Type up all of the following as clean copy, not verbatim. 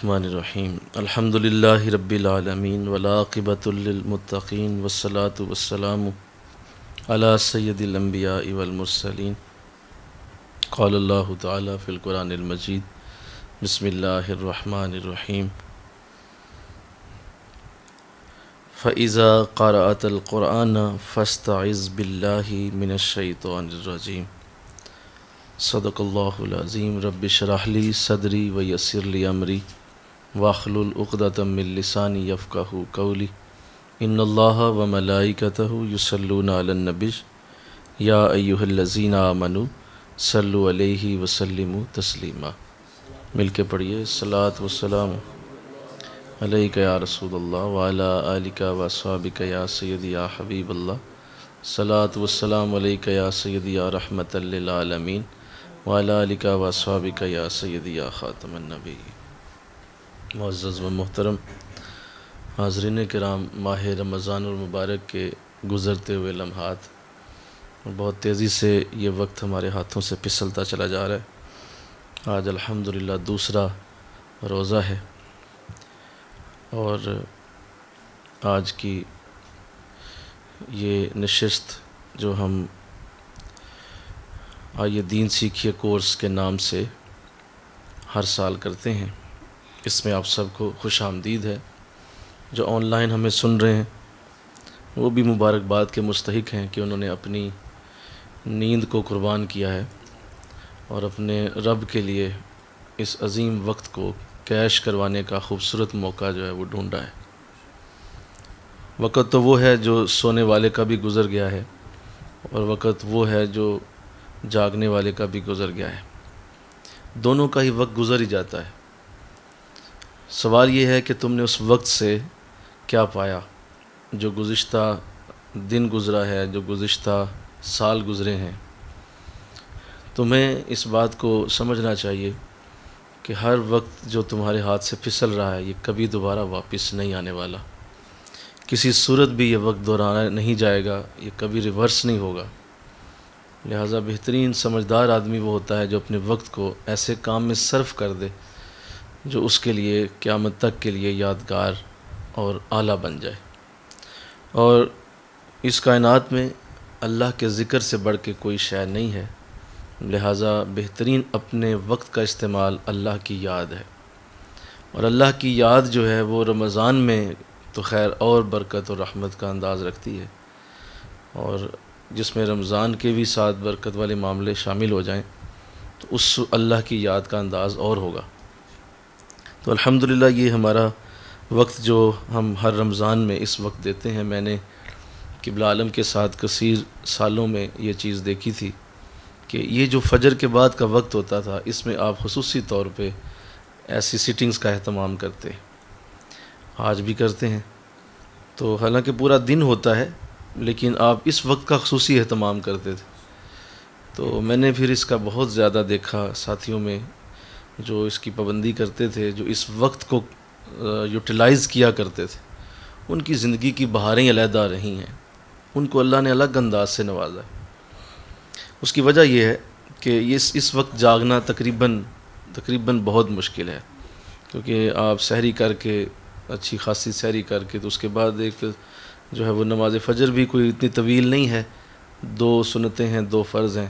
الرحمن الرحیم الحمد للہ رب العالمین والعاقبۃ للمتقین والصلاة والسلام علی سید الانبیاء والمرسلین قال اللہ تعالی فی القرآن المجید بسم اللہ الرحمن الرحیم فَإِذَا قَرَأْتَ الْقُرْآنَ فَاسْتَعِذْ بِاللَّهِ مِنَ الشَّيْطَانِ الرَّجِيمِ صدق اللہ العظیم رب اشرح لی صدری ویسر لی امری واحلل عقدۃ من لسانی یفقہوا قولی ان اللہ وملائکتہ یصلون علی النبی یا ایہا الذین آمنوا صلوا علیہ وسلموا تسلیما۔ مل کے پڑھیے صلاۃ والسلام علیک یا رسول اللہ وعلی آلک واصحابک یا سیدی یا حبیب اللہ، صلاۃ والسلام علیک یا سیدی یا رحمۃ للعالمین وعلی آلک واصحابک یا سیدی یا خاتم النبی۔ معزز و محترم حاضرین کرام، ماہ رمضان المبارک کے گزرتے ہوئے لمحات، بہت تیزی سے یہ وقت ہمارے ہاتھوں سے پھسلتا چلا جا رہا ہے۔ آج الحمدللہ دوسرا روزہ ہے اور آج کی یہ نشست جو ہم آئیے دین سیکھیے کورس کے نام سے ہر سال کرتے ہیں، اس میں آپ سب کو خوش آمدید ہے۔ جو آن لائن ہمیں سن رہے ہیں وہ بھی مبارکباد کے مستحق ہیں کہ انہوں نے اپنی نیند کو قربان کیا ہے اور اپنے رب کے لیے اس عظیم وقت کو کیش کروانے کا خوبصورت موقع جو ہے وہ ڈھونڈا ہے۔ وقت تو وہ ہے جو سونے والے کا بھی گزر گیا ہے اور وقت وہ ہے جو جاگنے والے کا بھی گزر گیا ہے، دونوں کا ہی وقت گزر ہی جاتا ہے۔ سوال یہ ہے کہ تم نے اس وقت سے کیا پایا جو گزشتہ دن گزرا ہے، جو گزشتہ سال گزرے ہیں۔ تمہیں اس بات کو سمجھنا چاہیے کہ ہر وقت جو تمہارے ہاتھ سے پھسل رہا ہے یہ کبھی دوبارہ واپس نہیں آنے والا، کسی صورت بھی یہ وقت دوہرانا نہیں جائے گا، یہ کبھی ریورس نہیں ہوگا۔ لہٰذا بہترین سمجھدار آدمی وہ ہوتا ہے جو اپنے وقت کو ایسے کام میں صرف کر دے جو اس کے لیے قیامت تک کے لیے یادگار اور اعلیٰ بن جائے۔ اور اس کائنات میں اللہ کے ذکر سے بڑھ کے کوئی شے نہیں ہے، لہٰذا بہترین اپنے وقت کا استعمال اللہ کی یاد ہے، اور اللہ کی یاد جو ہے وہ رمضان میں تو خیر اور برکت اور رحمت کا انداز رکھتی ہے، اور جس میں رمضان کے بھی ساتھ برکت والے معاملے شامل ہو جائیں تو اس اللہ کی یاد کا انداز اور ہوگا۔ تو الحمدللہ یہ ہمارا وقت جو ہم ہر رمضان میں اس وقت دیتے ہیں، میں نے قبلہ عالم کے ساتھ کثیر سالوں میں یہ چیز دیکھی تھی کہ یہ جو فجر کے بعد کا وقت ہوتا تھا اس میں آپ خصوصی طور پہ ایسی سیٹنگز کا اہتمام کرتے، آج بھی کرتے ہیں۔ تو حالانکہ پورا دن ہوتا ہے لیکن آپ اس وقت کا خصوصی اہتمام کرتے تھے۔ تو میں نے پھر اس کا بہت زیادہ دیکھا ساتھیوں میں جو اس کی پابندی کرتے تھے، جو اس وقت کو یوٹیلائز کیا کرتے تھے، ان کی زندگی کی بہاریں علیحدہ رہی ہیں، ان کو اللہ نے الگ انداز سے نوازا ہے۔ اس کی وجہ یہ ہے کہ اس وقت جاگنا تقریباً بہت مشکل ہے، کیونکہ آپ سحری کر کے اچھی خاصی سحری کر کے تو اس کے بعد ایک جو ہے وہ نماز فجر بھی کوئی اتنی طویل نہیں ہے، 2 سنتیں ہیں 2 فرض ہیں،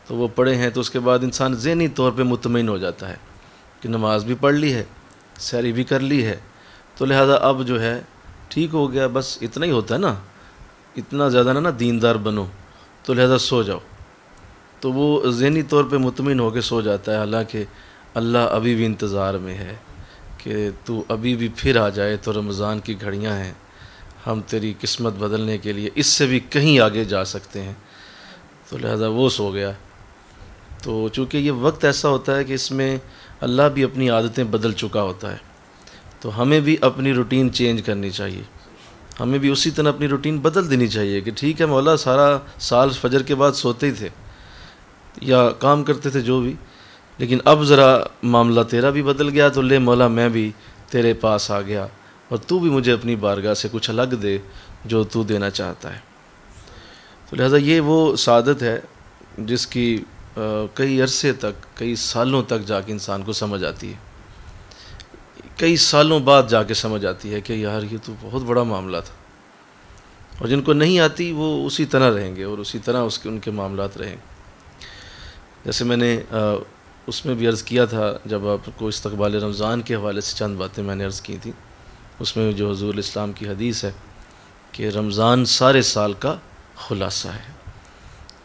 تو وہ پڑھے ہیں تو اس کے بعد انسان ذہنی طور پہ مطمئن ہو جاتا ہے کہ نماز بھی پڑھ لی ہے، سحری بھی کر لی ہے، تو لہذا اب جو ہے ٹھیک ہو گیا، بس اتنا ہی ہوتا ہے نا، اتنا زیادہ نہ دیندار بنو، تو لہذا سو جاؤ۔ تو وہ ذہنی طور پہ مطمئن ہو کے سو جاتا ہے، حالانکہ اللہ ابھی بھی انتظار میں ہے کہ تو ابھی بھی پھر آ جائے تو رمضان کی گھڑیاں ہیں، ہم تیری قسمت بدلنے کے لیے اس سے بھی کہیں آگے جا سکتے ہیں۔ تو لہذا وہ سو گیا۔ تو چونکہ یہ وقت ایسا ہوتا ہے کہ اس میں اللہ بھی اپنی عادتیں بدل چکا ہوتا ہے، تو ہمیں بھی اپنی روٹین چینج کرنی چاہیے، ہمیں بھی اسی طرح اپنی روٹین بدل دینی چاہیے کہ ٹھیک ہے مولا سارا سال فجر کے بعد سوتے ہی تھے یا کام کرتے تھے جو بھی، لیکن اب ذرا معاملہ تیرا بھی بدل گیا، تو لے مولا میں بھی تیرے پاس آ گیا اور تو بھی مجھے اپنی بارگاہ سے کچھ الگ دے جو تو دینا چاہتا ہے۔ تو لہذا یہ وہ سعادت ہے جس کی کئی عرصے تک، کئی سالوں تک جا کے انسان کو سمجھ آتی ہے کئی سالوں بعد جا کے سمجھ آتی ہے کہ یار یہ تو بہت بڑا معاملہ تھا، اور جن کو نہیں آتی وہ اسی طرح رہیں گے اور اسی طرح ان کے معاملات رہیں گے۔ جیسے میں نے اس میں بھی عرض کیا تھا، جب آپ کو استقبال رمضان کے حوالے سے چند باتیں میں نے عرض کی تھیں، اس میں جو حضور الاسلام کی حدیث ہے کہ رمضان سارے سال کا خلاصہ ہے،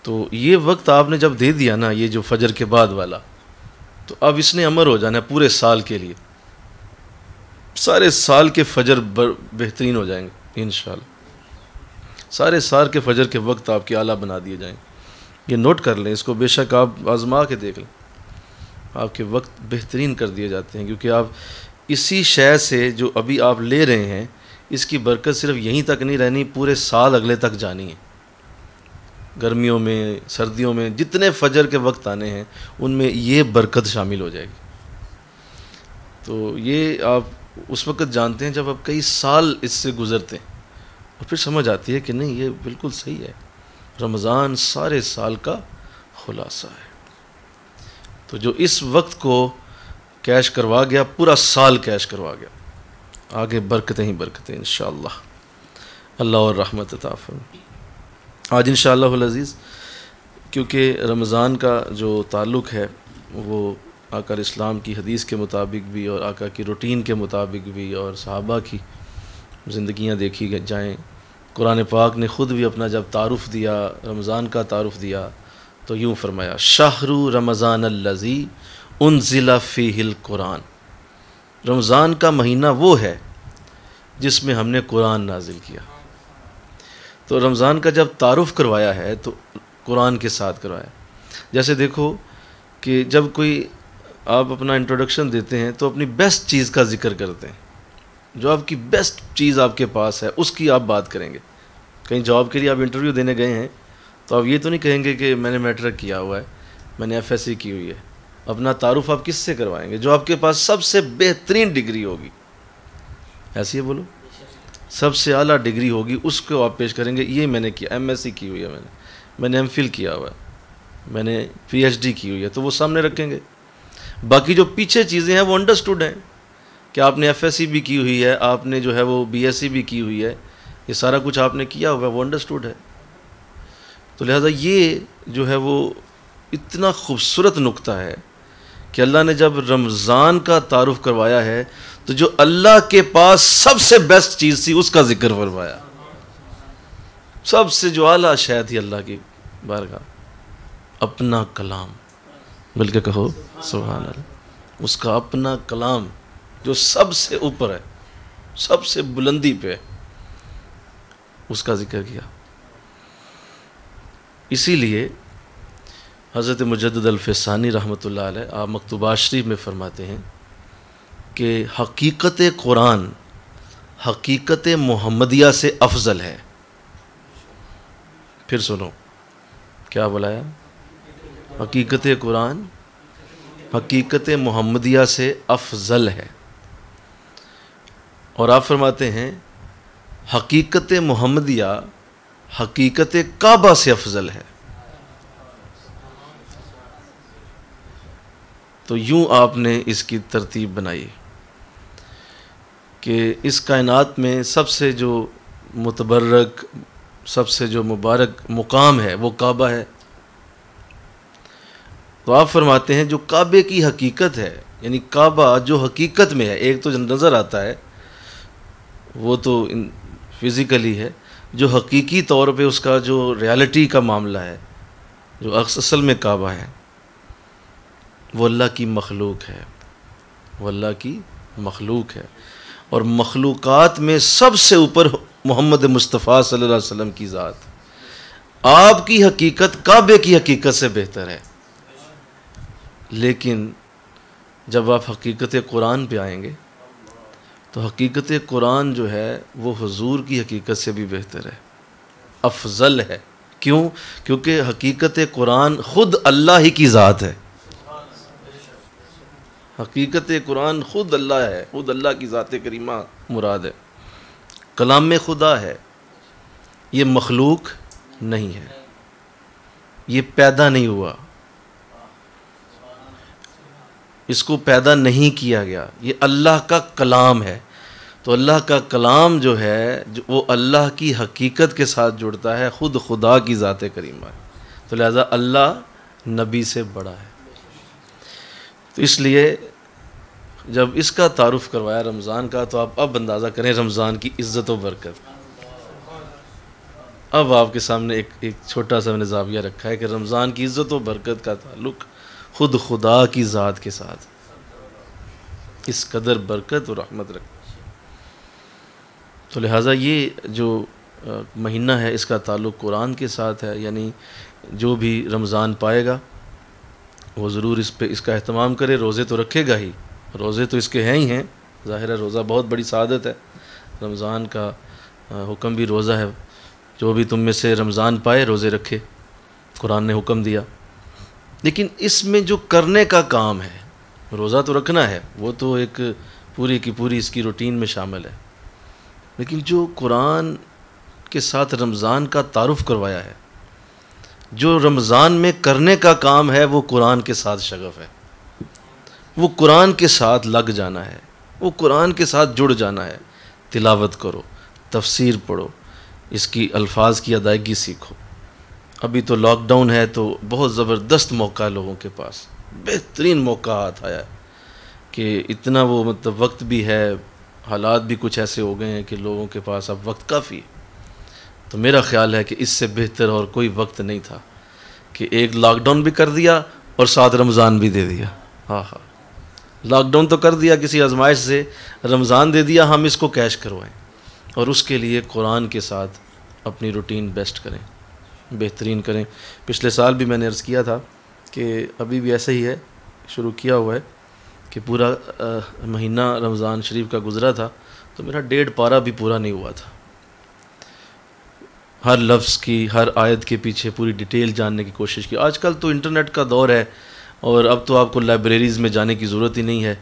تو یہ وقت آپ نے جب دے دیا نا، یہ جو فجر کے بعد والا، تو اب اس نے امر ہو جانا ہے پورے سال کے لیے، سارے سال کے فجر بہترین ہو جائیں گے انشاءاللہ، سارے سال کے فجر کے وقت آپ کے اعلیٰ بنا دیے جائیں گے۔ یہ نوٹ کر لیں، اس کو بے شک آپ آزما کے دیکھ لیں، آپ کے وقت بہترین کر دیے جاتے ہیں، کیونکہ آپ اسی شے سے جو ابھی آپ لے رہے ہیں، اس کی برکت صرف یہیں تک نہیں رہنی، پورے سال اگلے تک جانی ہے۔ گرمیوں میں، سردیوں میں جتنے فجر کے وقت آنے ہیں ان میں یہ برکت شامل ہو جائے گی۔ تو یہ آپ اس وقت جانتے ہیں جب آپ کئی سال اس سے گزرتے ہیں، اور پھر سمجھ آتی ہے کہ نہیں یہ بالکل صحیح ہے، رمضان سارے سال کا خلاصہ ہے۔ تو جو اس وقت کو کیش کروا گیا، پورا سال کیش کروا گیا، آگے برکتیں ہی برکتیں انشاءاللہ، اللہ اور رحمت عطا فرمائے۔ آج انشاءاللہ العزیز کیونکہ رمضان کا جو تعلق ہے وہ آقا الاسلام کی حدیث کے مطابق بھی، اور آقا کی روٹین کے مطابق بھی، اور صحابہ کی زندگیاں دیکھی جائیں، قرآن پاک نے خود بھی اپنا جب تعارف دیا، رمضان کا تعارف دیا، تو یوں فرمایا شہر رمضان الذی انزل فیہ القرآن، رمضان کا مہینہ وہ ہے جس میں ہم نے قرآن نازل کیا۔ تو رمضان کا جب تعارف کروایا ہے تو قرآن کے ساتھ کروایا۔ جیسے دیکھو کہ جب کوئی آپ اپنا انٹروڈکشن دیتے ہیں تو اپنی بیسٹ چیز کا ذکر کرتے ہیں، جو آپ کی بیسٹ چیز آپ کے پاس ہے اس کی آپ بات کریں گے۔ کہیں جاب کے لیے آپ انٹرویو دینے گئے ہیں تو آپ یہ تو نہیں کہیں گے کہ میں نے میٹرک کیا ہوا ہے، میں نے ایف ایس سی کی ہوئی ہے۔ اپنا تعارف آپ کس سے کروائیں گے؟ جو آپ کے پاس سب سے بہترین ڈگری ہوگی، ایسی ہے بولو، سب سے اعلیٰ ڈگری ہوگی، اس کو آپ پیش کریں گے۔ یہ میں نے کیا، ایم ایس سی کی ہوئی ہے، میں نے ایم فل کیا ہوا ہے، میں نے پی ایچ ڈی کی ہوئی ہے، تو وہ سامنے رکھیں گے۔ باقی جو پیچھے چیزیں ہیں وہ انڈرسٹوڈ ہیں کہ آپ نے ایف ایس سی بھی کی ہوئی ہے، آپ نے جو ہے وہ بی ایس سی بھی کی ہوئی ہے، یہ سارا کچھ آپ نے کیا ہوا ہے، وہ انڈرسٹوڈ ہے۔ تو لہذا یہ جو ہے وہ اتنا خوبصورت نقطہ ہے کہ اللہ نے جب رمضان کا تعارف کروایا ہے تو جو اللہ کے پاس سب سے بیسٹ چیز تھی اس کا ذکر فرمایا، سب سے جو اعلیٰ شے تھی اللہ کی بارگاہ، اپنا کلام، بلکہ کہو سبحان اللہ، اس کا اپنا کلام جو سب سے اوپر ہے، سب سے بلندی پہ، اس کا ذکر کیا۔ اسی لیے حضرت مجدد الفسانی رحمۃ اللہ علیہ آپ مکتوبات شریف میں فرماتے ہیں کہ حقیقت قرآن حقیقت محمدیہ سے افضل ہے۔ پھر سنو کیا بلایا، حقیقت قرآن حقیقت محمدیہ سے افضل ہے، اور آپ فرماتے ہیں حقیقت محمدیہ حقیقت کعبہ سے افضل ہے۔ تو یوں آپ نے اس کی ترتیب بنائی کہ اس کائنات میں سب سے جو متبرک، سب سے جو مبارک مقام ہے وہ کعبہ ہے۔ تو آپ فرماتے ہیں جو کعبے کی حقیقت ہے، یعنی کعبہ جو حقیقت میں ہے، ایک تو نظر آتا ہے وہ تو فزیکلی ہے، جو حقیقی طور پہ اس کا جو ریالٹی کا معاملہ ہے، جو اصل میں کعبہ ہے، وہ اللہ کی مخلوق ہے، وہ اللہ کی مخلوق ہے، اور مخلوقات میں سب سے اوپر محمد مصطفیٰ صلی اللہ علیہ وسلم کی ذات۔ آپ کی حقیقت کعبے کی حقیقت سے بہتر ہے، لیکن جب آپ حقیقت قرآن پہ آئیں گے تو حقیقت قرآن جو ہے وہ حضور کی حقیقت سے بھی بہتر ہے، افضل ہے۔ کیوں؟ کیونکہ حقیقت قرآن خود اللہ ہی کی ذات ہے، حقیقت قرآن خود اللہ ہے، خود اللہ کی ذات کریمہ مراد ہے، کلام خدا ہے، یہ مخلوق نہیں ہے، یہ پیدا نہیں ہوا، اس کو پیدا نہیں کیا گیا، یہ اللہ کا کلام ہے۔ تو اللہ کا کلام جو ہے وہ اللہ کی حقیقت کے ساتھ جڑتا ہے، خود خدا کی ذات کریمہ ہے، تو لہذا اللہ نبی سے بڑا ہے۔ تو اس لیے جب اس کا تعارف کروایا رمضان کا، تو آپ اب اندازہ کریں رمضان کی عزت و برکت۔ اب آپ کے سامنے ایک چھوٹا سا میں نے زاویہ رکھا ہے کہ رمضان کی عزت و برکت کا تعلق خود خدا کی ذات کے ساتھ، اس قدر برکت و رحمت رکھ۔ تو لہٰذا یہ جو مہینہ ہے اس کا تعلق قرآن کے ساتھ ہے، یعنی جو بھی رمضان پائے گا وہ ضرور اس کا اہتمام کرے، روزے تو رکھے گا ہی، روزے تو اس کے ہیں ہی ہیں، ظاہر ہے روزہ بہت بڑی سعادت ہے، رمضان کا حکم بھی روزہ ہے، جو بھی تم میں سے رمضان پائے روزے رکھے، قرآن نے حکم دیا۔ لیکن اس میں جو کرنے کا کام ہے، روزہ تو رکھنا ہے، وہ تو ایک پوری کی پوری اس کی روٹین میں شامل ہے، لیکن جو قرآن کے ساتھ رمضان کا تعارف کروایا ہے، جو رمضان میں کرنے کا کام ہے، وہ قرآن کے ساتھ شغف ہے، وہ قرآن کے ساتھ لگ جانا ہے، وہ قرآن کے ساتھ جڑ جانا ہے۔ تلاوت کرو، تفسیر پڑھو، اس کی الفاظ کی ادائیگی سیکھو۔ ابھی تو لاک ڈاؤن ہے تو بہت زبردست موقع ہے لوگوں کے پاس، بہترین موقع ہاتھ آیا ہے کہ اتنا وہ وقت بھی ہے، حالات بھی کچھ ایسے ہو گئے ہیں کہ لوگوں کے پاس اب وقت کافی ہے۔ تو میرا خیال ہے کہ اس سے بہتر اور کوئی وقت نہیں تھا کہ ایک لاک ڈاؤن بھی کر دیا اور ساتھ رمضان بھی دے دیا۔ ہاں لاک ڈاؤن تو کر دیا، کسی آزمائش سے رمضان دے دیا، ہم اس کو کیش کروائیں، اور اس کے لیے قرآن کے ساتھ اپنی روٹین بیسٹ کریں، بہترین کریں۔ پچھلے سال بھی میں نے عرض کیا تھا کہ ابھی بھی ایسا ہی ہے، شروع کیا ہوا ہے کہ پورا مہینہ رمضان شریف کا گزرا تھا تو میرا 1.5 پارہ بھی پورا نہیں ہوا تھا۔ ہر لفظ کی، ہر آیت کے پیچھے پوری ڈیٹیل جاننے کی کوشش کی۔ آج کل تو انٹرنیٹ کا دور ہے، اور اب تو آپ کو لائبریریز میں جانے کی ضرورت ہی نہیں ہے،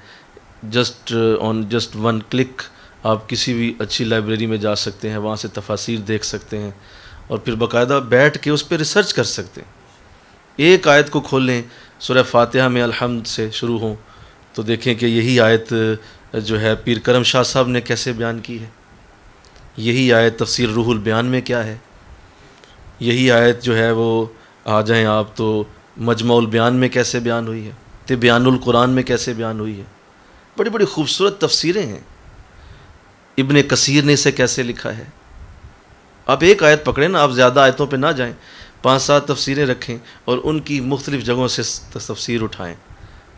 جسٹ 1 کلک آپ کسی بھی اچھی لائبریری میں جا سکتے ہیں، وہاں سے تفاسیر دیکھ سکتے ہیں، اور پھر باقاعدہ بیٹھ کے اس پہ ریسرچ کر سکتے ہیں۔ ایک آیت کو کھول لیں، سورہ فاتحہ میں الحمد سے شروع ہوں تو دیکھیں کہ یہی آیت جو ہے پیر کرم شاہ صاحب نے کیسے بیان کی ہے، یہی آیت تفسیر روح البیان میں کیا ہے، یہی آیت جو ہے وہ آ جائیں آپ تو مجمع البیان میں کیسے بیان ہوئی ہے، تبیان القرآن میں کیسے بیان ہوئی ہے۔ بڑی بڑی خوبصورت تفسیریں ہیں، ابن کثیر نے اسے کیسے لکھا ہے۔ آپ ایک آیت پکڑیں نا، آپ زیادہ آیتوں پہ نہ جائیں، 5-7 تفسیریں رکھیں اور ان کی مختلف جگہوں سے تفسیر اٹھائیں،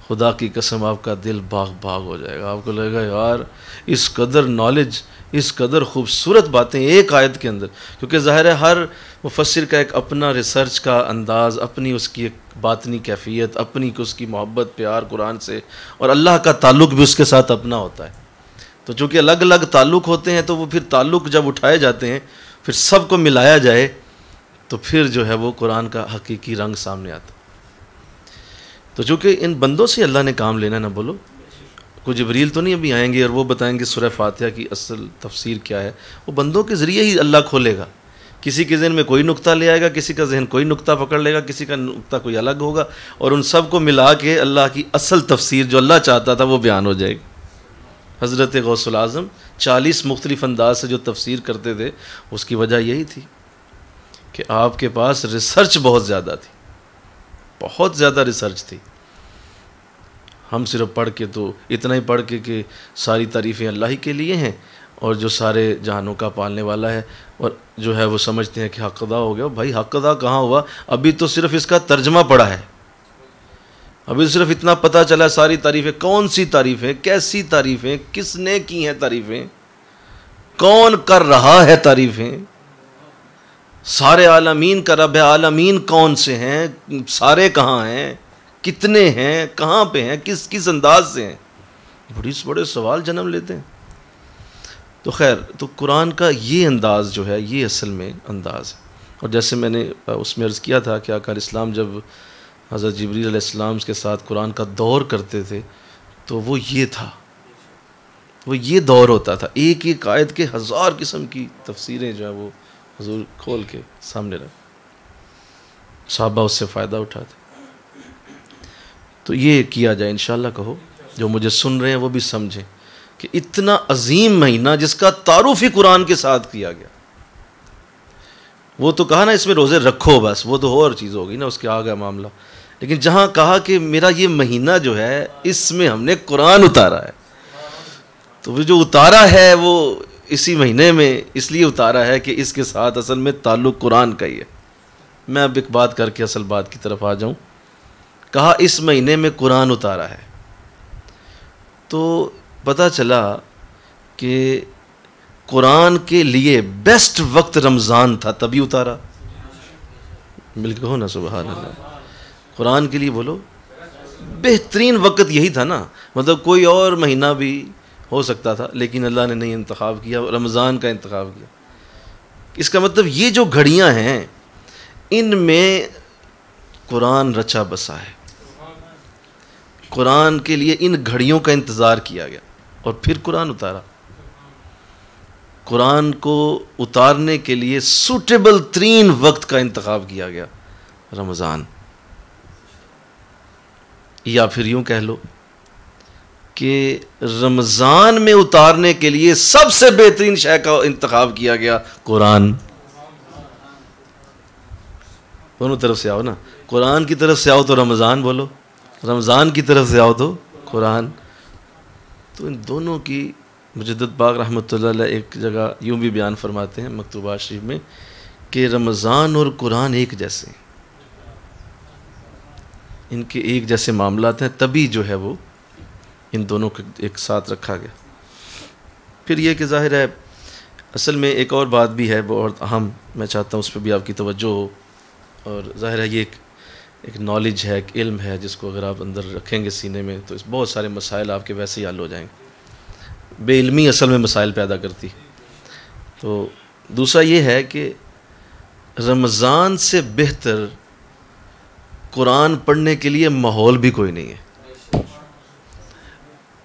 خدا کی قسم آپ کا دل باغ باغ ہو جائے گا، آپ کو لگے گا یار اس قدر نالج، اس قدر خوبصورت باتیں ایک آیت کے اندر، کیونکہ ظاہر ہے ہر مفسر کا ایک اپنا ریسرچ کا انداز، اپنی اس کی ایک باطنی کیفیت، اپنی اس کی محبت پیار قرآن سے، اور اللہ کا تعلق بھی اس کے ساتھ اپنا ہوتا ہے۔ تو چونکہ الگ الگ تعلق ہوتے ہیں تو وہ پھر تعلق جب اٹھائے جاتے ہیں، پھر سب کو ملایا جائے تو پھر جو ہے وہ قرآن کا حقیقی رنگ سامنے آتا ہے۔ تو چونکہ ان بندوں سے اللہ نے کام لینا، نہ بولو کوئی جبریل تو نہیں ابھی آئیں گے اور وہ بتائیں گے سورہ فاتحہ کی اصل تفسیر کیا ہے، وہ بندوں کے ذریعے ہی اللہ کھولے گا۔ کسی کے ذہن میں کوئی نقطہ لے آئے گا، کسی کا ذہن کوئی نقطہ پکڑ لے گا، کسی کا نقطہ کوئی الگ ہوگا، اور ان سب کو ملا کے اللہ کی اصل تفسیر جو اللہ چاہتا تھا وہ بیان ہو جائے گی۔ حضرت غوث العظم 40 مختلف انداز سے جو تفسیر کرتے تھے، اس کی وجہ یہی تھی کہ آپ کے پاس ریسرچ بہت زیادہ تھی، بہت زیادہ ریسرچ تھی۔ ہم صرف پڑھ کے تو اتنا ہی پڑھ کے کہ ساری تعریفیں اللہ ہی کے لیے ہیں اور جو سارے جہانوں کا پالنے والا ہے، اور جو ہے وہ سمجھتے ہیں کہ حق ادا ہو گیا۔ بھائی حق ادا کہاں ہوا؟ ابھی تو صرف اس کا ترجمہ پڑھا ہے، ابھی صرف اتنا پتہ چلا ساری تعریفیں، کون سی تعریفیں، کیسی تعریفیں، کس نے کی ہیں تعریفیں، کون کر رہا ہے تعریفیں، سارے عالمین کا رب ہے، عالمین کون سے ہیں، سارے کہاں ہیں، کتنے ہیں، کہاں پہ ہیں، کس انداز سے ہیں، بڑے سوال جنم لیتے ہیں۔ تو خیر، تو قرآن کا یہ انداز جو ہے یہ اصل میں انداز ہے۔ اور جیسے میں نے اس میں عرض کیا تھا کہ آقا علیہ السلام جب حضرت جبریل علیہ السلام کے ساتھ قرآن کا دور کرتے تھے تو وہ یہ تھا، وہ یہ دور ہوتا تھا، ایک ایک آیت کے 1000 قسم کی تفسیریں جو ہیں وہ حضور کھول کے سامنے رکھ، صحابہ اس سے فائدہ اٹھاتے۔ تو یہ کیا جائے انشاءاللہ. کہو جو مجھے سن رہے ہیں وہ بھی سمجھیں کہ اتنا عظیم مہینہ جس کا تعارف ہی قرآن کے ساتھ کیا گیا. وہ تو کہا نا اس میں روزے رکھو بس، وہ تو اور چیز ہوگی نا، اس کے آگے معاملہ. لیکن جہاں کہا کہ میرا یہ مہینہ جو ہے اس میں ہم نے قرآن اتارا ہے، تو وہ جو اتارا ہے وہ اسی مہینے میں اس لیے اتارا ہے کہ اس کے ساتھ اصل میں تعلق قرآن کا ہی ہے. میں اب ایک بات کر کے اصل بات کی طرف آ جاؤں. کہا اس مہینے میں قرآن اتارا ہے، تو پتہ چلا کہ قرآن کے لیے بیسٹ وقت رمضان تھا، تبھی اتارا. مل کے کہو نا سبحان اللہ. قرآن کے لیے بولو بہترین وقت یہی تھا نا. مطلب کوئی اور مہینہ بھی ہو سکتا تھا لیکن اللہ نے نہیں انتخاب کیا، رمضان کا انتخاب کیا. اس کا مطلب یہ جو گھڑیاں ہیں ان میں قرآن رچا بسا ہے. قرآن کے لیے ان گھڑیوں کا انتظار کیا گیا اور پھر قرآن اتارا. قرآن کو اتارنے کے لیے سوٹیبل ترین وقت کا انتخاب کیا گیا رمضان. یا پھر یوں کہہ لو کہ رمضان میں اتارنے کے لیے سب سے بہترین شے کا انتخاب کیا گیا قرآن. دونوں طرف سے آؤ نا، قرآن کی طرف سے آؤ تو رمضان بولو، رمضان کی طرف سے آؤ تو قرآن. تو ان دونوں کی مجدد پاک رحمۃ اللہ علیہ ایک جگہ یوں بھی بیان فرماتے ہیں مکتوبات شریف میں کہ رمضان اور قرآن ایک جیسے ہیں، ان کے ایک جیسے معاملات ہیں، تبھی جو ہے وہ ان دونوں کو ایک ساتھ رکھا گیا. پھر یہ کہ ظاہر ہے اصل میں ایک اور بات بھی ہے بہت اہم، میں چاہتا ہوں اس پہ بھی آپ کی توجہ ہو. اور ظاہر ہے یہ ایک نالج ہے، ایک علم ہے جس کو اگر آپ اندر رکھیں گے سینے میں تو اس بہت سارے مسائل آپ کے ویسے ہی حل ہو جائیں گے. بے علمی اصل میں مسائل پیدا کرتی. تو دوسرا یہ ہے کہ رمضان سے بہتر قرآن پڑھنے کے لیے ماحول بھی کوئی نہیں ہے.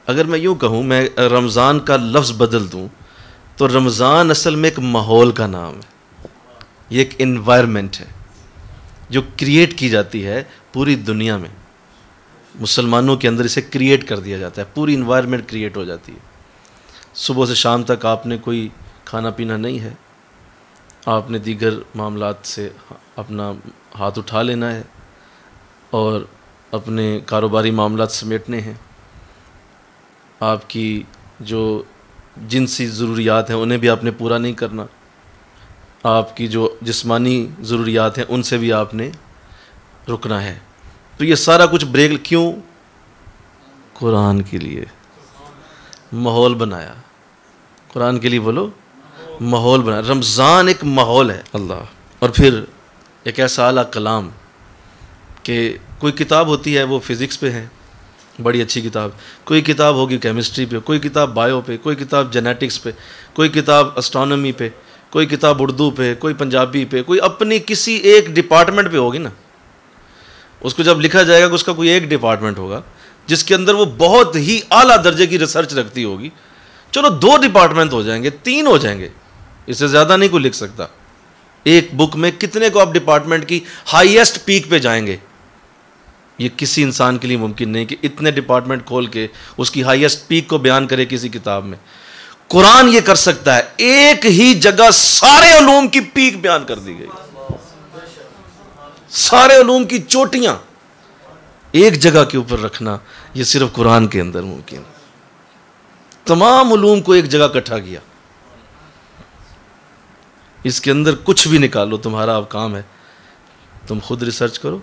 اگر میں یوں کہوں، میں رمضان کا لفظ بدل دوں تو رمضان اصل میں ایک ماحول کا نام ہے. یہ ایک انوائرمنٹ ہے جو کریٹ کی جاتی ہے پوری دنیا میں. مسلمانوں کے اندر اسے کریٹ کر دیا جاتا ہے، پوری انوائرمنٹ کریٹ ہو جاتی ہے. صبح سے شام تک آپ نے کوئی کھانا پینا نہیں ہے، آپ نے دیگر معاملات سے اپنا ہاتھ اٹھا لینا ہے اور اپنے کاروباری معاملات سمیٹنے ہیں. آپ کی جو جنسی ضروریات ہیں انہیں بھی آپ نے پورا نہیں کرنا، آپ کی جو جسمانی ضروریات ہیں ان سے بھی آپ نے رکنا ہے. تو یہ سارا کچھ بریک کیوں؟ قرآن کے لیے ماحول بنایا. قرآن کے لیے بولو ماحول بنایا. رمضان ایک ماحول ہے اللہ. اور پھر ایک ایسا اعلیٰ کلام کہ کوئی کتاب ہوتی ہے وہ فزکس پہ ہے، بڑی اچھی کتاب، کوئی کتاب ہوگی کیمسٹری پہ، کوئی کتاب بایو پہ، کوئی کتاب جینیٹکس پہ، کوئی کتاب اسٹرانومی پہ، کوئی کتاب اردو پہ، کوئی پنجابی پہ، کوئی اپنی کسی ایک ڈپارٹمنٹ پہ ہوگی نا. اس کو جب لکھا جائے گا کہ اس کا کوئی ایک ڈپارٹمنٹ ہوگا جس کے اندر وہ بہت ہی اعلیٰ درجے کی ریسرچ رکھتی ہوگی. چلو 2 ڈپارٹمنٹ ہو جائیں گے، 3 ہو جائیں گے، اس سے زیادہ نہیں کوئی لکھ سکتا. ایک بک میں کتنے کو آپ ڈپارٹمنٹ کی ہائیسٹ پیک پہ جائیں گے؟ یہ کسی انسان کے لیے ممکن نہیں کہ اتنے ڈپارٹمنٹ کھول کے اس کی ہائیسٹ پیک کو بیان کرے کسی کتاب میں. قرآن یہ کر سکتا ہے، ایک ہی جگہ سارے علوم کی پیک بیان کر دی گئی، سارے علوم کی چوٹیاں ایک جگہ کے اوپر رکھنا یہ صرف قرآن کے اندر ممکن. تمام علوم کو ایک جگہ اکٹھا کیا. اس کے اندر کچھ بھی نکالو، تمہارا اب کام ہے، تم خود ریسرچ کرو،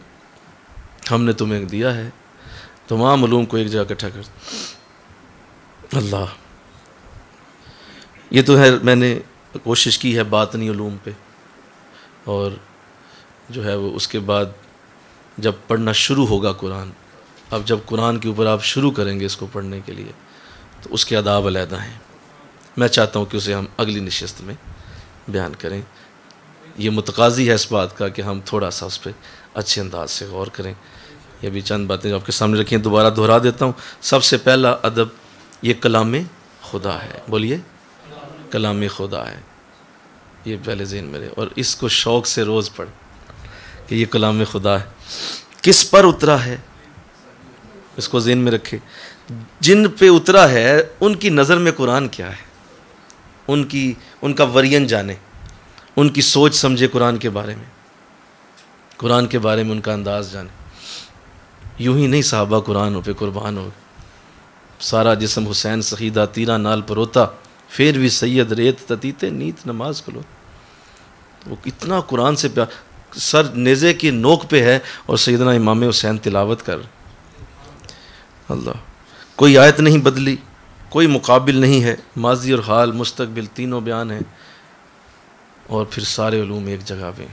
ہم نے تمہیں دیا ہے تمام علوم کو ایک جگہ اکٹھا کر. اللہ، یہ تو ہے میں نے کوشش کی ہے باطنی علوم پہ، اور جو ہے وہ اس کے بعد جب پڑھنا شروع ہوگا قرآن، اب جب قرآن کے اوپر آپ شروع کریں گے اس کو پڑھنے کے لیے تو اس کے آداب علیحدہ ہیں. میں چاہتا ہوں کہ اسے ہم اگلی نشست میں بیان کریں. یہ متقاضی ہے اس بات کا کہ ہم تھوڑا سا اس پہ اچھے انداز سے غور کریں. یہ بھی چند باتیں جو آپ کے سامنے رکھی ہیں دوبارہ دہرا دیتا ہوں. سب سے پہلا ادب یہ کلام خدا ہے. بولیے کلام خدا ہے، یہ پہلے ذہن میں رہے، اور اس کو شوق سے روز پڑھ کہ یہ کلام خدا ہے. کس پر اترا ہے؟ اس کو ذہن میں رکھے. جن پہ اترا ہے ان کی نظر میں قرآن کیا ہے، ان کا ورین جانے، ان کی سوچ سمجھے قرآن کے بارے میں، قرآن کے بارے میں ان کا انداز جانے. یوں ہی نہیں صحابہ قرآن پہ قربان ہو، سارا جسم حسین سخیدہ تیرا نال پروتا، پھر بھی سید ریت تتیتے نیت نماز کھلو. وہ اتنا قرآن سے پیار، سر نیزے کی نوک پہ ہے اور سیدنا امام حسین تلاوت کر. اللہ، کوئی آیت نہیں بدلی، کوئی مقابل نہیں ہے، ماضی اور حال مستقبل تینوں بیان ہیں، اور پھر سارے علوم ایک جگہ پہ.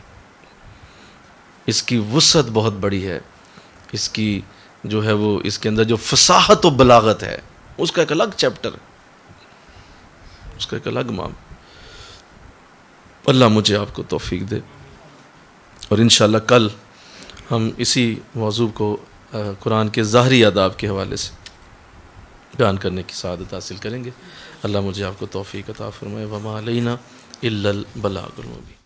اس کی وسعت بہت بڑی ہے، اس کی جو ہے وہ اس کے اندر جو فصاحت و بلاغت ہے اس کا ایک الگ چیپٹر ہے، اس کا ایک الگ مام. اللہ مجھے آپ کو توفیق دے، اور انشاءاللہ کل ہم اسی موضوع کو قرآن کے ظاہری آداب کے حوالے سے بیان کرنے کی سعادت حاصل کریں گے. اللہ مجھے آپ کو توفیق عطا فرمائے. وما علینا الا البلاغ المبین.